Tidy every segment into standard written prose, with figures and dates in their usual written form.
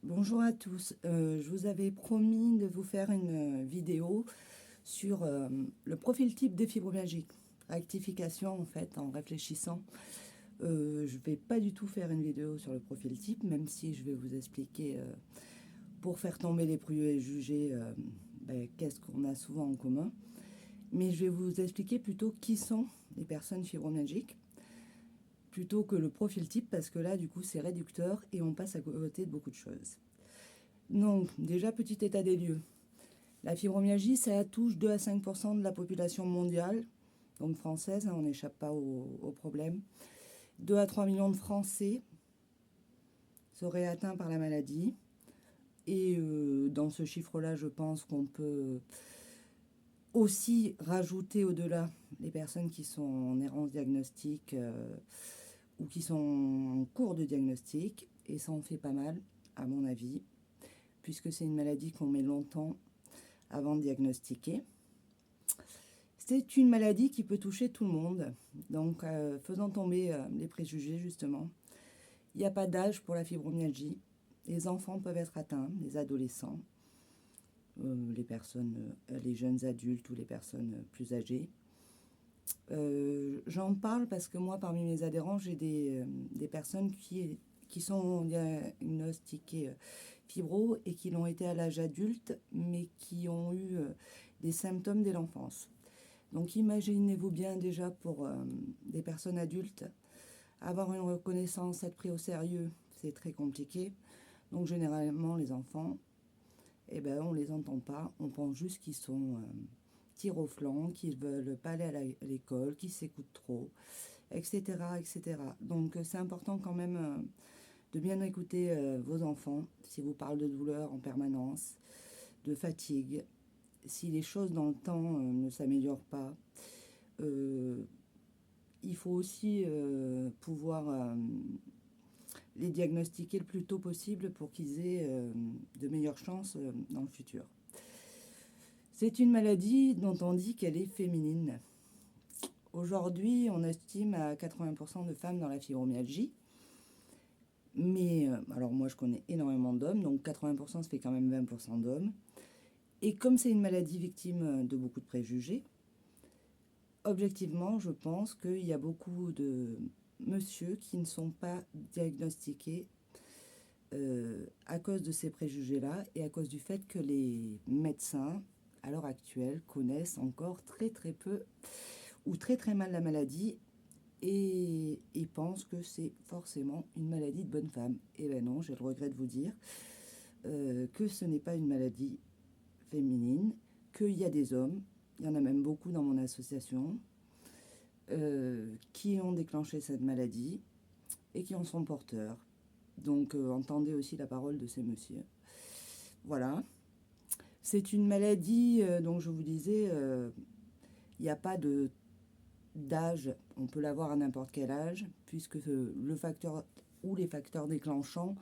Bonjour à tous. Je vous avais promis de vous faire une vidéo sur le profil type des fibromyalgiques. Rectification en fait, en réfléchissant. Je vais pas du tout faire une vidéo sur le profil type, même si je vais vous expliquer pour faire tomber les préjugés qu'est-ce qu'on a souvent en commun. Mais je vais vous expliquer plutôt qui sont les personnes fibromyalgiques plutôt que le profil type, parce que là, du coup, c'est réducteur et on passe à côté de beaucoup de choses. Donc, déjà, petit état des lieux. La fibromyalgie, ça touche 2 à 5% de la population mondiale, donc française, hein, on n'échappe pas au problème. 2 à 3 millions de Français seraient atteints par la maladie. Et dans ce chiffre-là, je pense qu'on peut aussi rajouter au-delà les personnes qui sont en errance diagnostique ou qui sont en cours de diagnostic. Et ça en fait pas mal, à mon avis, puisque c'est une maladie qu'on met longtemps avant de diagnostiquer. C'est une maladie qui peut toucher tout le monde, donc faisant tomber les préjugés justement. Il n'y a pas d'âge pour la fibromyalgie. Les enfants peuvent être atteints, les adolescents, les personnes, les jeunes adultes ou les personnes plus âgées. J'en parle parce que moi, parmi mes adhérents, j'ai des personnes qui sont diagnostiquées fibro et qui l'ont été à l'âge adulte, mais qui ont eu des symptômes dès l'enfance. Donc imaginez-vous bien déjà pour des personnes adultes, avoir une reconnaissance, être pris au sérieux, c'est très compliqué. Donc généralement les enfants, eh ben, on ne les entend pas, on pense juste qu'ils sont tir au flanc, qu'ils ne veulent pas aller à l'école, qu'ils s'écoutent trop, etc. etc. Donc c'est important quand même de bien écouter vos enfants, si vous parlez de douleur en permanence, de fatigue, si les choses dans le temps ne s'améliorent pas. Il faut aussi pouvoir les diagnostiquer le plus tôt possible pour qu'ils aient de meilleures chances dans le futur. C'est une maladie dont on dit qu'elle est féminine. Aujourd'hui, on estime à 80% de femmes dans la fibromyalgie. Mais, alors moi je connais énormément d'hommes, donc 80% ça fait quand même 20% d'hommes. Et comme c'est une maladie victime de beaucoup de préjugés, objectivement, je pense qu'il y a beaucoup de monsieur qui ne sont pas diagnostiqués à cause de ces préjugés-là et à cause du fait que les médecins, à l'heure actuelle, connaissent encore très très peu ou très très mal la maladie et pensent que c'est forcément une maladie de bonne femme. Et ben non, j'ai le regret de vous dire que ce n'est pas une maladie féminine, qu'il y a des hommes, il y en a même beaucoup dans mon association, qui ont déclenché cette maladie et qui en sont porteurs. Donc entendez aussi la parole de ces messieurs. Voilà. C'est une maladie, donc je vous disais, il n'y a pas d'âge, on peut l'avoir à n'importe quel âge, puisque le facteur ou les facteurs déclenchants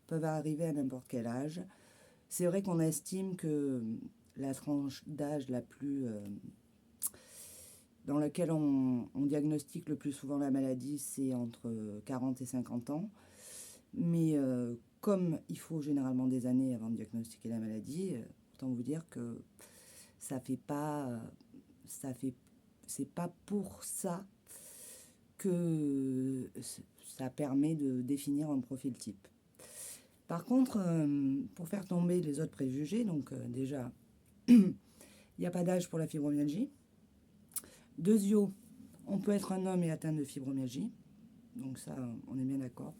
peuvent arriver à n'importe quel âge. C'est vrai qu'on estime que la tranche d'âge la plus dans laquelle on diagnostique le plus souvent la maladie, c'est entre 40 et 50 ans. Mais comme il faut généralement des années avant de diagnostiquer la maladie, autant vous dire que ça fait pas, c'est pas pour ça que ça permet de définir un profil type. Par contre, pour faire tomber les autres préjugés, donc déjà, il n'y a pas d'âge pour la fibromyalgie. Deuxio, on peut être un homme et atteint de fibromyalgie. Donc ça, on est bien d'accord.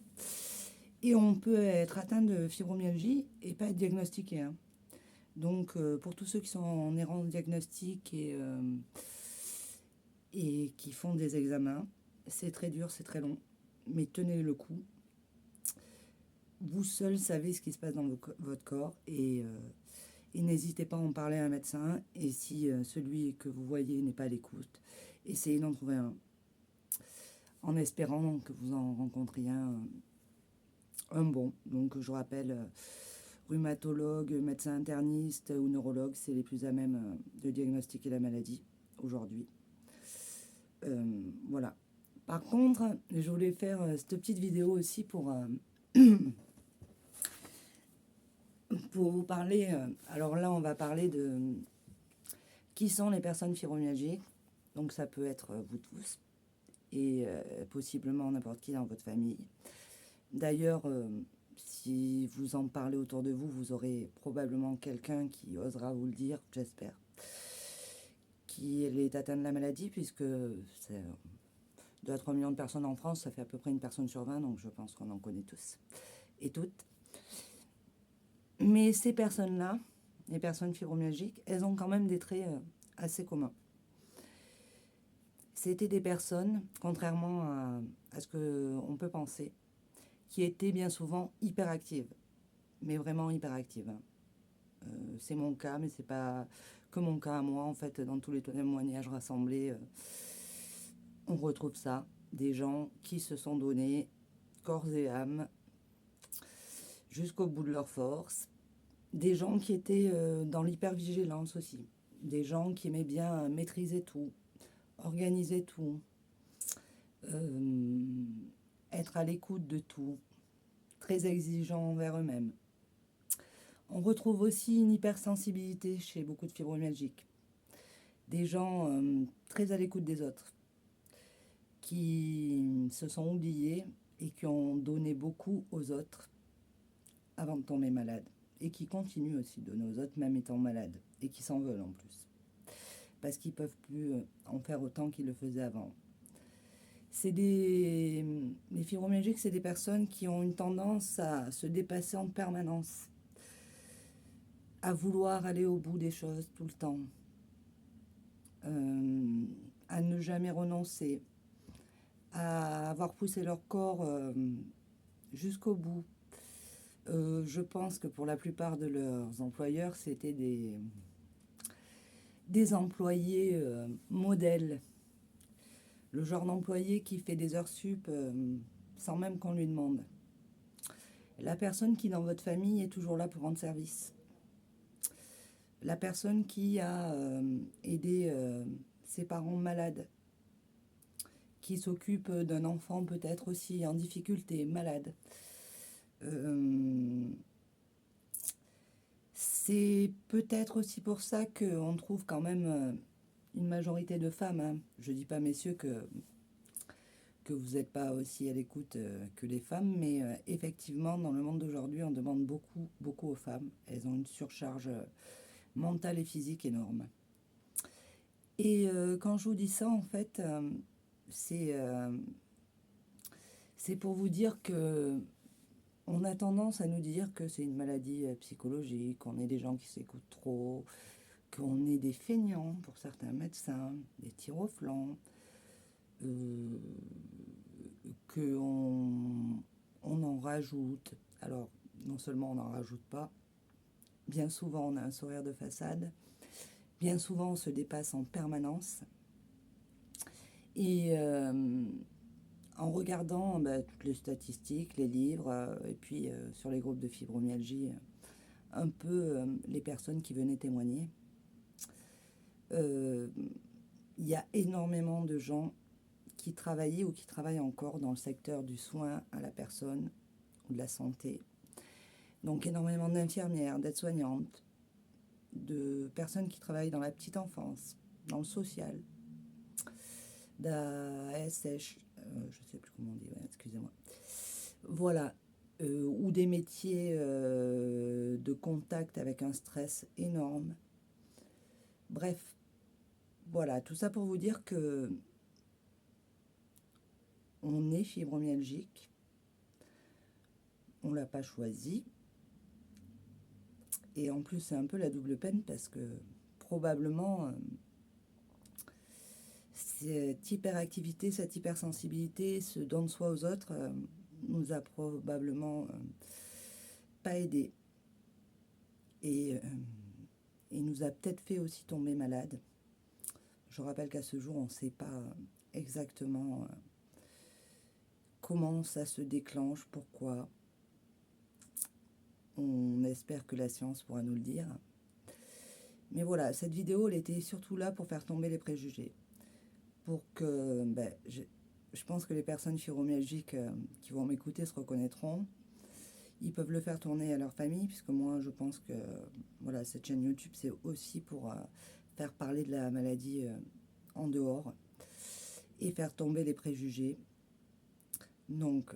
Et on peut être atteint de fibromyalgie et pas être diagnostiqué. Hein. Donc pour tous ceux qui sont en errance diagnostique et qui font des examens, c'est très dur, c'est très long. Mais tenez le coup. Vous seul savez ce qui se passe dans votre corps et n'hésitez pas à en parler à un médecin. Et si celui que vous voyez n'est pas à l'écoute, essayez d'en trouver un. En espérant que vous en rencontriez un bon. Donc je rappelle, rhumatologue, médecin interniste ou neurologue, c'est les plus à même de diagnostiquer la maladie aujourd'hui. Voilà. Par contre, je voulais faire cette petite vidéo aussi pour pour vous parler, alors là, on va parler de qui sont les personnes fibromyalgiques. Donc ça peut être vous tous et possiblement n'importe qui dans votre famille. D'ailleurs, si vous en parlez autour de vous, vous aurez probablement quelqu'un qui osera vous le dire, j'espère, qui est atteint de la maladie, puisque c'est 2 à 3 millions de personnes en France, ça fait à peu près une personne sur 20, donc je pense qu'on en connaît tous et toutes. Mais ces personnes-là, les personnes fibromyalgiques, elles ont quand même des traits assez communs. C'était des personnes, contrairement à ce qu'on peut penser, qui étaient bien souvent hyperactives, mais vraiment hyperactives. C'est mon cas, mais c'est pas que mon cas à moi. En fait, dans tous les témoignages rassemblés, on retrouve ça. Des gens qui se sont donnés corps et âme jusqu'au bout de leur force. Des gens qui étaient dans l'hypervigilance aussi. Des gens qui aimaient bien maîtriser tout, organiser tout, être à l'écoute de tout, très exigeants envers eux-mêmes. On retrouve aussi une hypersensibilité chez beaucoup de fibromyalgiques. Des gens très à l'écoute des autres, qui se sont oubliés et qui ont donné beaucoup aux autres avant de tomber malade. Et qui continuent aussi de donner aux autres, même étant malades. Et qui s'en veulent en plus. Parce qu'ils ne peuvent plus en faire autant qu'ils le faisaient avant. Les fibromyalgiques, c'est des personnes qui ont une tendance à se dépasser en permanence, à vouloir aller au bout des choses tout le temps, à ne jamais renoncer, à avoir poussé leur corps jusqu'au bout. Je pense que pour la plupart de leurs employeurs, c'était des employés modèles. Le genre d'employé qui fait des heures sup sans même qu'on lui demande. La personne qui, dans votre famille, est toujours là pour rendre service. La personne qui a aidé ses parents malades, qui s'occupe d'un enfant peut-être aussi en difficulté, malade. C'est peut-être aussi pour ça qu'on trouve quand même une majorité de femmes. Hein. Je ne dis pas, messieurs, que vous n'êtes pas aussi à l'écoute que les femmes, mais effectivement, dans le monde d'aujourd'hui, on demande beaucoup, beaucoup aux femmes. Elles ont une surcharge mentale et physique énorme. Et quand je vous dis ça, en fait, c'est pour vous dire que on a tendance à nous dire que c'est une maladie psychologique, qu'on est des gens qui s'écoutent trop, qu'on est des feignants pour certains médecins, des tirs au flanc, qu'on en rajoute. Alors, non seulement on n'en rajoute pas, bien souvent on a un sourire de façade, bien souvent on se dépasse en permanence. Et en regardant toutes les statistiques, les livres, et puis sur les groupes de fibromyalgie, un peu les personnes qui venaient témoigner, il y a énormément de gens qui travaillaient ou qui travaillent encore dans le secteur du soin à la personne ou de la santé. Donc énormément d'infirmières, d'aides-soignantes, de personnes qui travaillent dans la petite enfance, dans le social, d'ASH, je ne sais plus comment on dit, excusez-moi. Voilà, ou des métiers de contact avec un stress énorme. Bref, voilà, tout ça pour vous dire que on est fibromyalgique, on ne l'a pas choisi, et en plus c'est un peu la double peine parce que probablement cette hyperactivité, cette hypersensibilité, ce don de soi aux autres nous a probablement pas aidé et nous a peut-être fait aussi tomber malade. Je rappelle qu'à ce jour on ne sait pas exactement comment ça se déclenche, pourquoi. On espère que la science pourra nous le dire. Mais voilà, cette vidéo, elle était surtout là pour faire tomber les préjugés. Pour que, je pense que les personnes fibromyalgiques qui vont m'écouter se reconnaîtront. Ils peuvent le faire tourner à leur famille, puisque moi, je pense que voilà, cette chaîne YouTube, c'est aussi pour faire parler de la maladie en dehors et faire tomber les préjugés. Donc,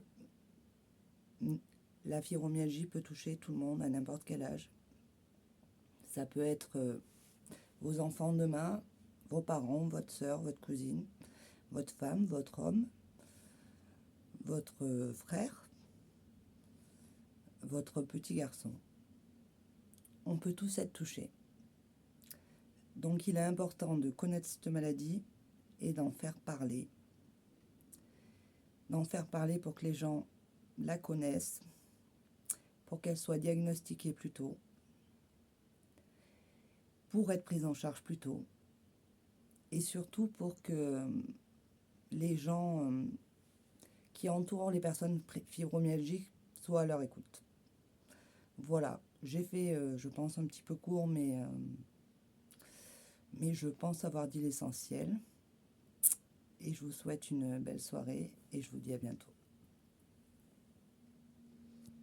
la fibromyalgie peut toucher tout le monde à n'importe quel âge. Ça peut être vos enfants demain, vos parents, votre soeur, votre cousine, votre femme, votre homme, votre frère, votre petit garçon. On peut tous être touchés. Donc il est important de connaître cette maladie et d'en faire parler. D'en faire parler pour que les gens la connaissent, pour qu'elle soit diagnostiquée plus tôt, pour être prise en charge plus tôt, et surtout pour que les gens qui entourent les personnes fibromyalgiques soient à leur écoute. Voilà, j'ai fait, je pense, un petit peu court, mais je pense avoir dit l'essentiel. Et je vous souhaite une belle soirée et je vous dis à bientôt.